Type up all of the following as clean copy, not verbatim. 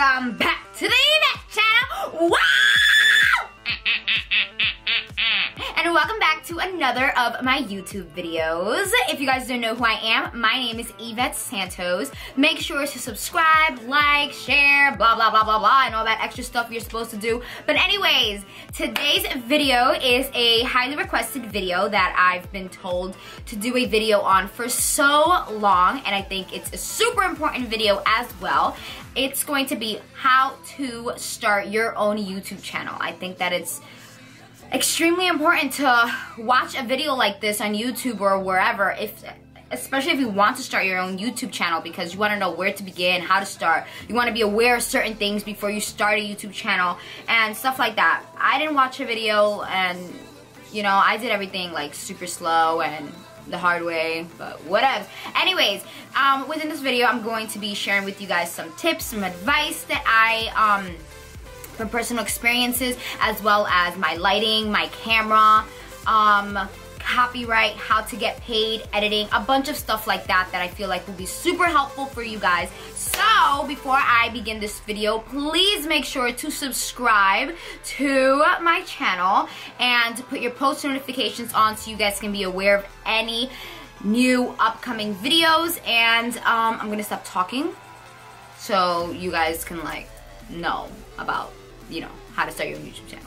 welcome back to the Evette channel. Wow! And welcome back to another of my YouTube videos. If you guys don't know who I am, my name is Evette Santos. Make sure to subscribe, like, share, blah, blah, blah, blah, blah, and all that extra stuff you're supposed to do. But anyways, today's video is a highly requested video that I've been told to do a video on for so long, and I think it's a super important video as well. It's going to be how to start your own YouTube channel. I think that it's extremely important to watch a video like this on YouTube or wherever, especially if you want to start your own YouTube channel, because you want to know where to begin, how to start. You want to be aware of certain things before you start a YouTube channel and stuff like that. I didn't watch a video, and you know, I did everything like super slow and the hard way, but whatever. Anyways, within this video, I'm going to be sharing with you guys some tips, some advice that I from personal experiences, as well as my lighting, my camera, copyright, how to get paid, editing, a bunch of stuff like that that I feel like will be super helpful for you guys. So before I begin this video, please make sure to subscribe to my channel and to put your post notifications on so you guys can be aware of any new upcoming videos. And I'm gonna stop talking so you guys can like know about, you know, how to start your own YouTube channel.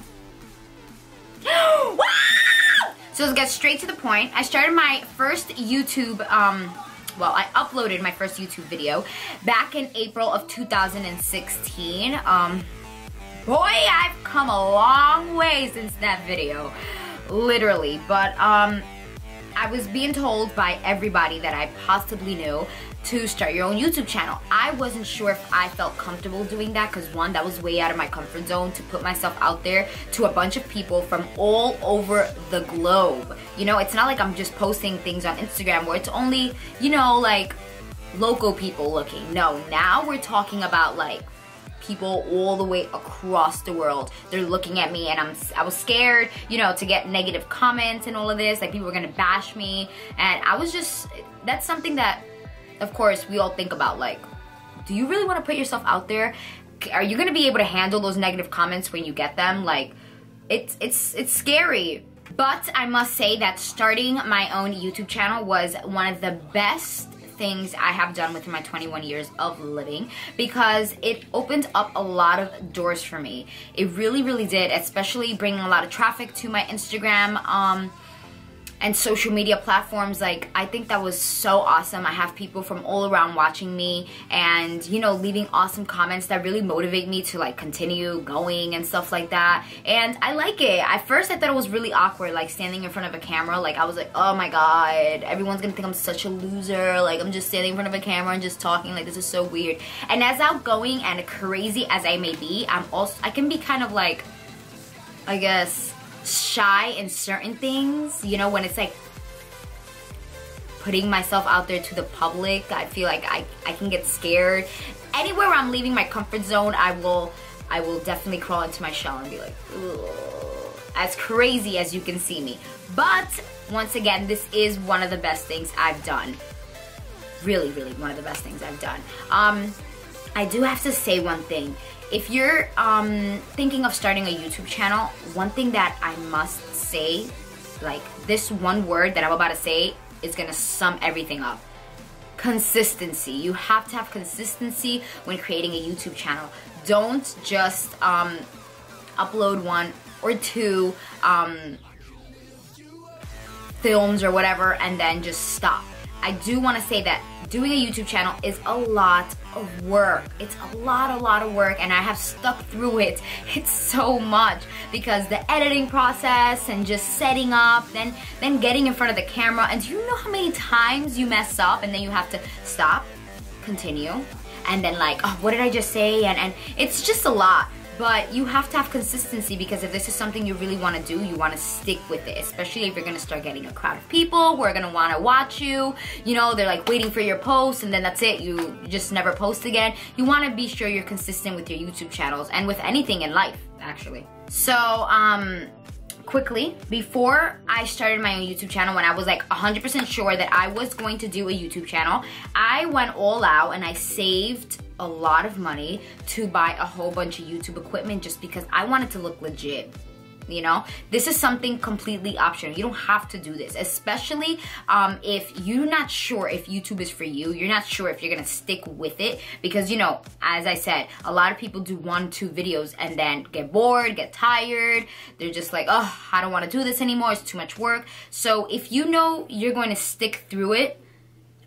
So let's get straight to the point. I started my first YouTube, well, I uploaded my first YouTube video back in April of 2016. Boy, I've come a long way since that video, literally. But I was being told by everybody that I possibly knew to start your own YouTube channel. I wasn't sure if I felt comfortable doing that, because one, that was way out of my comfort zone to put myself out there to a bunch of people from all over the globe. You know, it's not like I'm just posting things on Instagram where it's only, you know, like local people looking. No, now we're talking about like people all the way across the world. They're looking at me, and I was scared, you know, to get negative comments and all of this, like people were gonna bash me, and I was just, that's something that, of course, we all think about, like, do you really want to put yourself out there? Are you gonna be able to handle those negative comments when you get them? Like, it's scary. But I must say that starting my own YouTube channel was one of the best things I have done within my 21 years of living, because it opened up a lot of doors for me. It really, really did, especially bringing a lot of traffic to my Instagram and social media platforms. Like, I think that was so awesome. I have people from all around watching me and, you know, leaving awesome comments that really motivate me to like continue going and stuff like that. And I like it. At first I thought it was really awkward, like standing in front of a camera. Like, I was like, oh my god, everyone's gonna think I'm such a loser. Like, I'm just standing in front of a camera and just talking. Like, this is so weird. And as outgoing and crazy as I may be, I can be kind of like, I guess, shy in certain things, you know, when it's like putting myself out there to the public. I feel like I can get scared. Anywhere where I'm leaving my comfort zone, I will definitely crawl into my shell and be like, ugh, as crazy as you can see me. But once again, this is one of the best things I've done. Really, really one of the best things I've done. I do have to say one thing. If you're thinking of starting a YouTube channel, one thing that I must say, like this one word that I'm about to say is gonna sum everything up. Consistency. You have to have consistency when creating a YouTube channel. Don't just upload one or two films or whatever and then just stop. I do want to say that doing a YouTube channel is a lot of work. It's a lot of work, and I have stuck through it. It's so much, because the editing process and just setting up, then getting in front of the camera, and do you know how many times you mess up and then you have to stop, continue, and then like, oh, what did I just say? And it's just a lot. But you have to have consistency, because if this is something you really want to do, you want to stick with it, especially if you're going to start getting a crowd of people who are going to want to watch you. You know, they're like waiting for your post, and then that's it. You just never post again. You want to be sure you're consistent with your YouTube channels and with anything in life, actually. So, quickly, before I started my own YouTube channel, when I was like 100% sure that I was going to do a YouTube channel, I went all out and I saved a lot of money to buy a whole bunch of YouTube equipment just because I want it to look legit. You know, this is something completely optional. You don't have to do this, especially if you're not sure if YouTube is for you. You're not sure if you're gonna stick with it, because, you know, as I said, a lot of people do 1-2 videos and then get bored, get tired. They're just like, oh, I don't want to do this anymore. It's too much work. So if you know you're going to stick through it,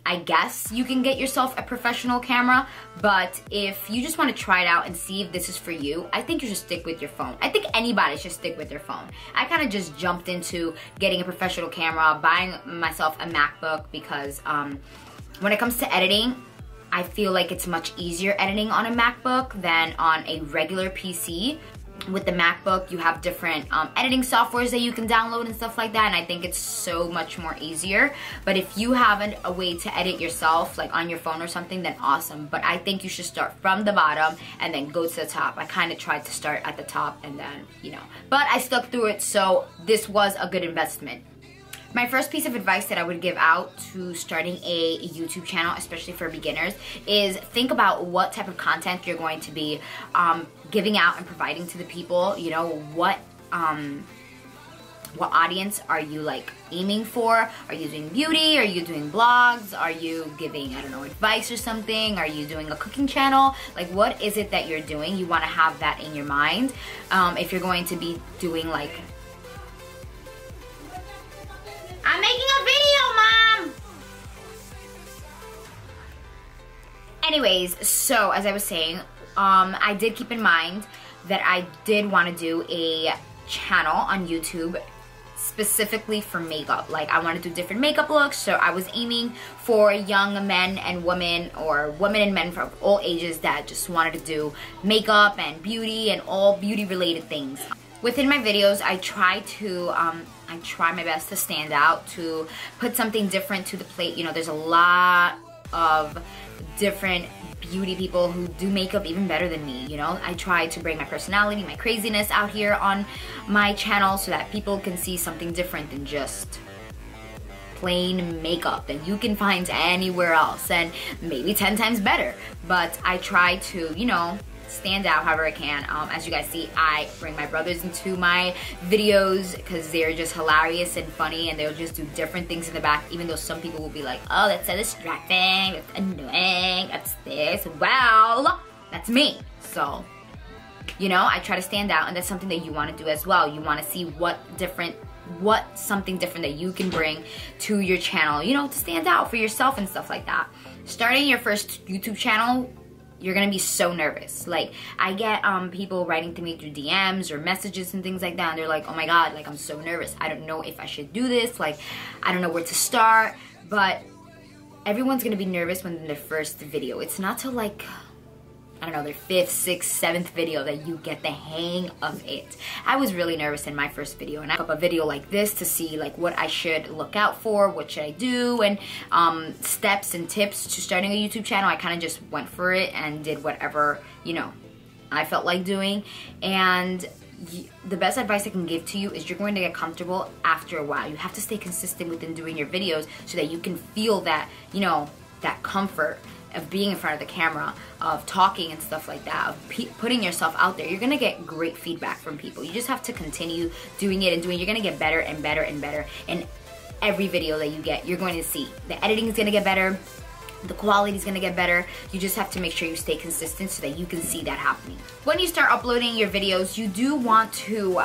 I guess you can get yourself a professional camera. But if you just want to try it out and see if this is for you, I think you should stick with your phone. I think anybody should stick with their phone. I kind of just jumped into getting a professional camera, buying myself a MacBook, because when it comes to editing, I feel like it's much easier editing on a MacBook than on a regular PC. With the MacBook, you have different editing softwares that you can download and stuff like that, and I think it's so much more easier. But if you have a way to edit yourself, like on your phone or something, then awesome. But I think you should start from the bottom and then go to the top. I kind of tried to start at the top and then, you know, but I stuck through it, so this was a good investment. My first piece of advice that I would give out to starting a YouTube channel, especially for beginners, is think about what type of content you're going to be giving out and providing to the people. You know, what audience are you like aiming for? Are you doing beauty? Are you doing blogs? Are you giving, I don't know, advice or something? Are you doing a cooking channel? Like, what is it that you're doing? You want to have that in your mind. If you're going to be doing like, I'm making a video, Mom! Anyways, so as I was saying, I did keep in mind that I did want to do a channel on YouTube specifically for makeup. Like, I want to do different makeup looks, so I was aiming for young men and women, or women and men from all ages that just wanted to do makeup and beauty and all beauty related things. Within my videos, I try my best to stand out, to put something different to the plate. You know, there's a lot of different beauty people who do makeup even better than me, you know. I try to bring my personality, my craziness out here on my channel so that people can see something different than just plain makeup that you can find anywhere else, and maybe 10 times better. But I try to, you know, stand out however I can. As you guys see, I bring my brothers into my videos because they're just hilarious and funny, and they'll just do different things in the back, even though some people will be like, oh, that's so distracting, that's annoying, that's this. Well, that's me. So, you know, I try to stand out, and that's something that you want to do as well. You want to see something different that you can bring to your channel, you know, to stand out for yourself and stuff like that. Starting your first YouTube channel, you're gonna be so nervous. Like, I get people writing to me through DMs or messages and things like that, and they're like, oh my god, like, I'm so nervous. I don't know if I should do this. Like, I don't know where to start. But everyone's gonna be nervous when their first video. It's not till like, I don't know, their 5th, 6th, 7th video that you get the hang of it. I was really nervous in my first video, and I put up a video like this to see like what I should look out for, what should I do, and steps and tips to starting a YouTube channel. I kind of just went for it and did whatever, you know, I felt like doing. And the best advice I can give to you is you're going to get comfortable after a while. You have to stay consistent within doing your videos so that you can feel that, you know, that comfort of being in front of the camera, of talking and stuff like that, of putting yourself out there. You're gonna get great feedback from people. You just have to continue doing it and doing it. You're gonna get better and better and better. And every video that you get, you're going to see the editing is gonna get better, the quality is gonna get better. You just have to make sure you stay consistent so that you can see that happening. When you start uploading your videos, you do want to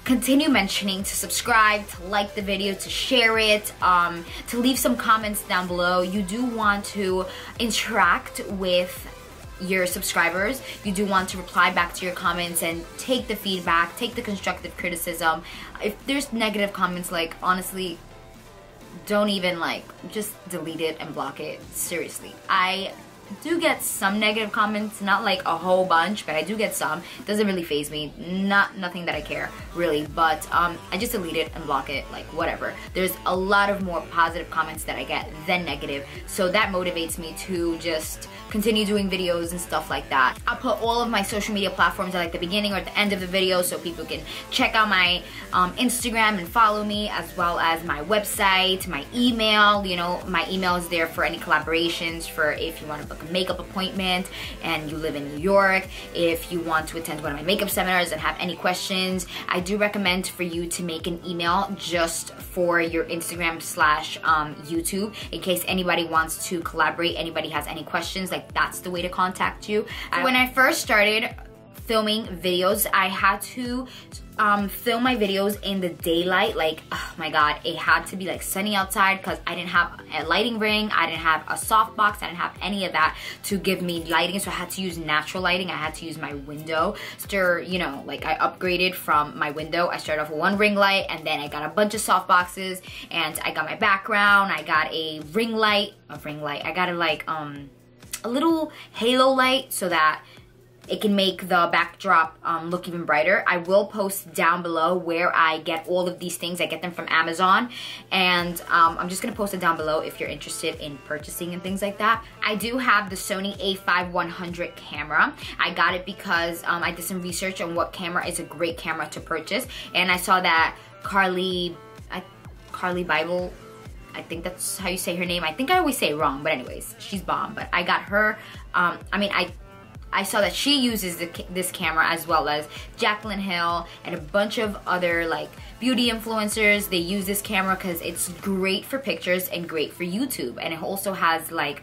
continue mentioning to subscribe, to like the video, to share it, to leave some comments down below. You do want to interact with your subscribers. You do want to reply back to your comments and take the feedback, take the constructive criticism. If there's negative comments, like, honestly, don't even, like, just delete it and block it. Seriously. I do get some negative comments, not like a whole bunch, but I do get some. It doesn't really faze me, nothing that I care really, but I just delete it and block it, like, whatever. There's a lot of more positive comments that I get than negative, so that motivates me to just continue doing videos and stuff like that. I'll put all of my social media platforms at like the beginning or at the end of the video so people can check out my Instagram and follow me, as well as my website, my email. You know, my email is there for any collaborations, for if you want to book a makeup appointment and you live in New York, if you want to attend one of my makeup seminars and have any questions, I do recommend for you to make an email just for your Instagram slash YouTube in case anybody wants to collaborate, anybody has any questions, like that's the way to contact you. When I first started filming videos, I had to film my videos in the daylight. Like, oh my god, it had to be like sunny outside because I didn't have a lighting ring, I didn't have a softbox, I didn't have any of that to give me lighting, so I had to use natural lighting. I had to use my window. So, you know, like I upgraded from my window. I started off with one ring light and then I got a bunch of softboxes and I got my background, I got a ring light, I got a little halo light so that it can make the backdrop look even brighter. I will post down below where I get all of these things. I get them from Amazon, and I'm just gonna post it down below if you're interested in purchasing and things like that. I do have the Sony a5100 camera. I got it because I did some research on what camera is a great camera to purchase, and I saw that Carly Bible, I think that's how you say her name. I think I always say it wrong, but anyways, she's bomb. But I got her, I saw that she uses this camera, as well as Jaclyn Hill and a bunch of other like beauty influencers. They use this camera because it's great for pictures and great for YouTube. And it also has like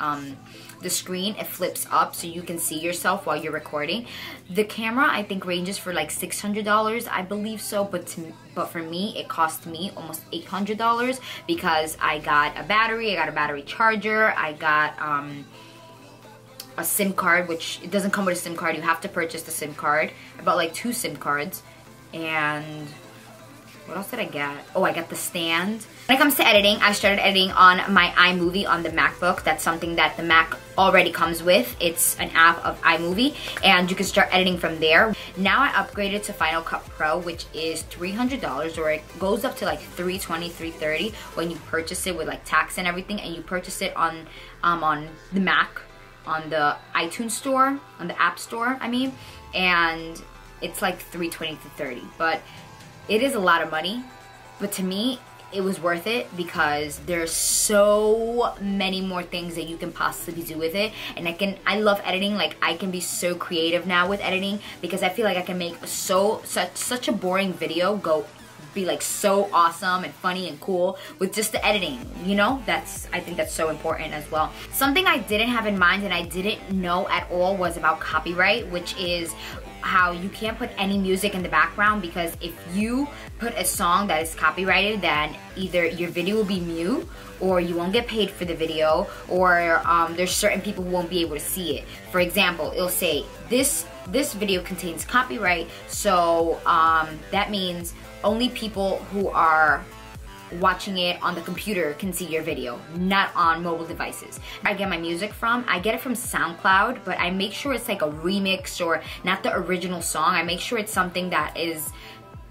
the screen, it flips up so you can see yourself while you're recording. The camera I think ranges for like $600, I believe so, but for me it cost me almost $800 because I got a battery, I got a battery charger, I got a SIM card, which it doesn't come with a SIM card. You have to purchase the SIM card. I bought like 2 SIM cards. And what else did I get? Oh, I got the stand. When it comes to editing, I started editing on my iMovie on the MacBook. That's something that the Mac already comes with. It's an app of iMovie, and you can start editing from there. Now I upgraded to Final Cut Pro, which is $300, or it goes up to like $320, $330 when you purchase it with like tax and everything, and you purchase it on the Mac, on the iTunes store, on the App Store, I mean, and it's like $320 to $330, but it is a lot of money. But to me, it was worth it because there's so many more things that you can possibly do with it, and I love editing. Like, I can be so creative now with editing because I feel like I can make such a boring video be like so awesome and funny and cool with just the editing, you know? I think that's so important as well. Something I didn't have in mind and I didn't know at all was about copyright, which is how you can't put any music in the background, because if you put a song that is copyrighted, then either your video will be mute, or you won't get paid for the video, or there's certain people who won't be able to see it. For example, it'll say this video contains copyright, so that means only people who are watching it on the computer can see your video, not on mobile devices. I get my music from, I get it from SoundCloud, but I make sure it's like a remix or not the original song. I make sure it's something that is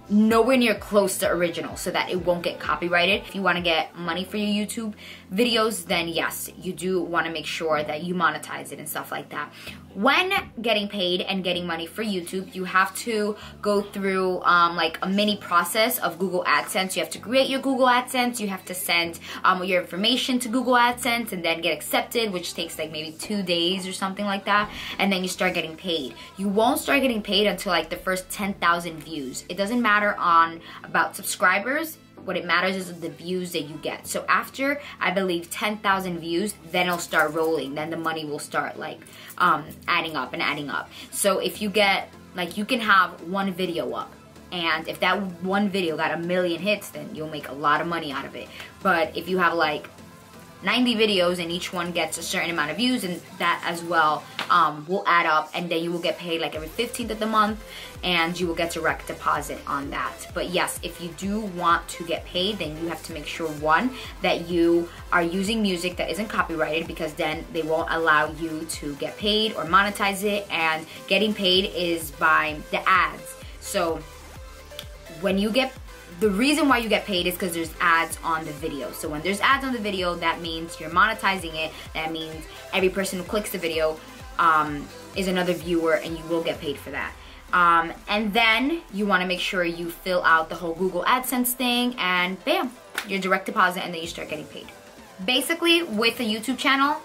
nowhere near close to original so that it won't get copyrighted. If you want to get money for your YouTube videos, then yes, you do want to make sure that you monetize it and stuff like that. When getting paid and getting money for YouTube, you have to go through like a mini process of Google AdSense. You have to create your Google AdSense, you have to send your information to Google AdSense and then get accepted, which takes like maybe 2 days or something like that, and then you start getting paid. You won't start getting paid until like the first 10,000 views. It doesn't matter about subscribers. What it matters is the views that you get. So after, I believe, 10,000 views, then it'll start rolling. Then the money will start like adding up and adding up. So if you get, like, you can have one video up, and if that one video got 1 million hits, then you'll make a lot of money out of it. But if you have like 90 videos and each one gets a certain amount of views, and that as well will add up, and then you will get paid like every 15th of the month, and you will get direct deposit on that. But yes, if you do want to get paid, then you have to make sure, one, that you are using music that isn't copyrighted, because then they won't allow you to get paid or monetize it, and getting paid is by the ads. So when you get the reason why you get paid is because there's ads on the video. So when there's ads on the video, that means you're monetizing it. That means every person who clicks the video is another viewer, and you will get paid for that. And then you want to make sure you fill out the whole Google AdSense thing, and bam, your direct deposit, and then you start getting paid. Basically, with a YouTube channel,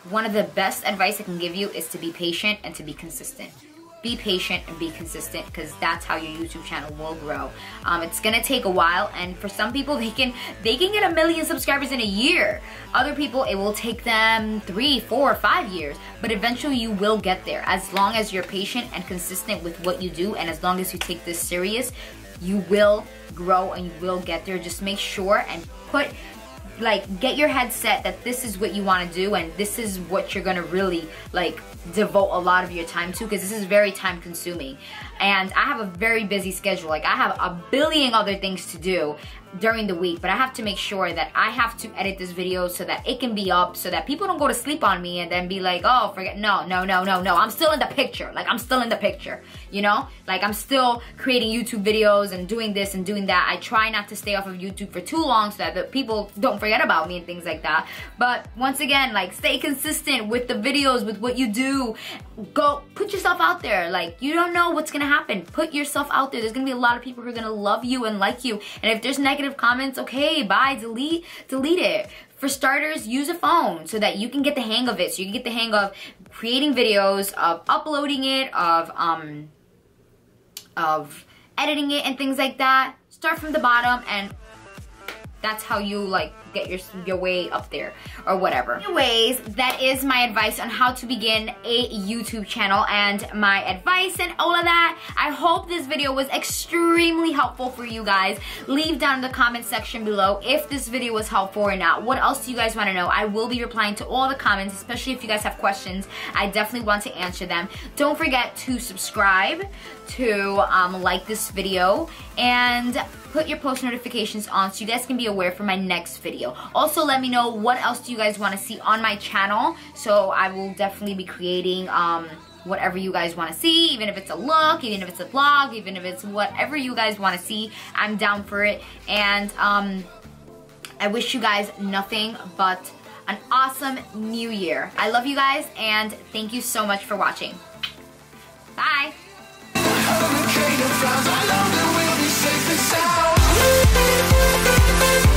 one of the best advice I can give you is to be patient and to be consistent. Be patient and be consistent, because that's how your YouTube channel will grow. It's gonna take a while, and for some people they can get 1 million subscribers in a year. Other people, it will take them 3, 4, 5 years, but eventually you will get there. As long as you're patient and consistent with what you do, and as long as you take this serious, you will grow and you will get there. Just make sure and get your head set that this is what you want to do, and this is what you're gonna really devote a lot of your time to, because this is very time consuming. And I have a very busy schedule. I have a billion other things to do during the week, but I have to make sure that I have to edit this video so that it can be up, so that people don't go to sleep on me and then be like, oh, forget. No, I'm still in the picture. I'm still in the picture, you know? I'm still creating YouTube videos and doing this and doing that. I try not to stay off of YouTube for too long so that the people don't forget about me and things like that. But once again, stay consistent with the videos, with what you do. Go put yourself out there. You don't know what's gonna happen. Put yourself out there. There's gonna be a lot of people who are gonna love you and like you. And if there's negative comments, okay, bye, delete it. For starters, use a phone so that you can get the hang of it. So you can get the hang of creating videos, of uploading it, of editing it and things like that. Start from the bottom, and that's how you get your way up there or whatever. Anyways, that is my advice on how to begin a YouTube channel and my advice and all of that. I hope this video was extremely helpful for you guys. Leave down in the comment section below if this video was helpful or not. What else do you guys want to know? I will be replying to all the comments, especially if you guys have questions. I definitely want to answer them. Don't forget to subscribe, to like this video, and put your post notifications on so you guys can be aware for my next video. Also, let me know what else do you guys want to see on my channel, so I will definitely be creating whatever you guys want to see, even if it's a look, even if it's a vlog, even if it's whatever you guys want to see. I'm down for it. And I wish you guys nothing but an awesome new year. I love you guys, and thank you so much for watching. Bye.